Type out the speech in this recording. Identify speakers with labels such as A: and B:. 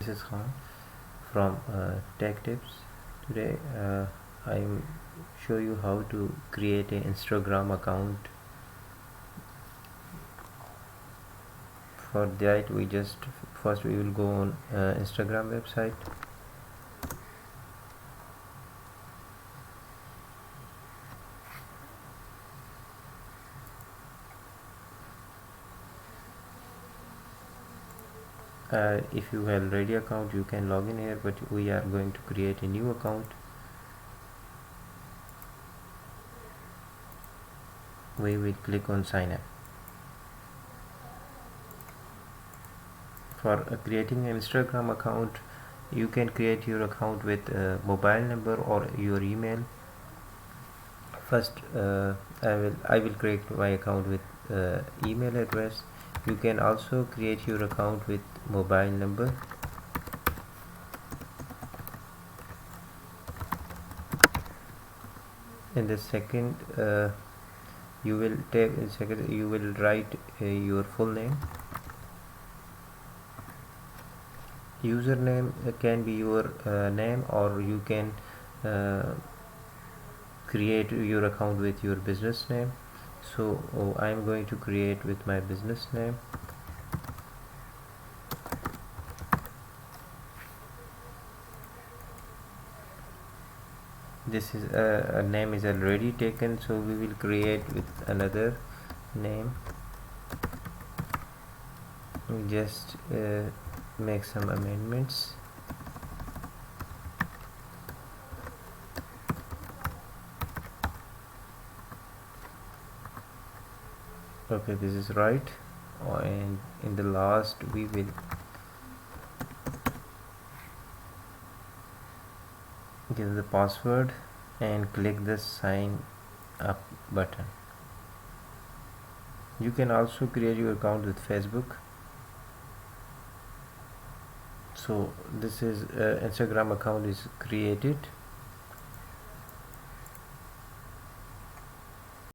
A: This is Khan from Tech Tips. Today I will show you how to create an Instagram account. For that we just first we will go on Instagram website. If you have already account, you can log in here, but we are going to create a new account. We will click on sign up. For creating an Instagram account, you can create your account with mobile number or your email. First I will create my account with email address. You can also create your account with mobile number. In the second you will write your full name. Username can be your name, or you can create your account with your business name. So I'm going to create with my business name. This is a name is already taken, so we will create with another name. We just make some amendments. Okay, this is right. And in the last we will give the password and click the sign up button. You can also create your account with Facebook. So this is Instagram account is created.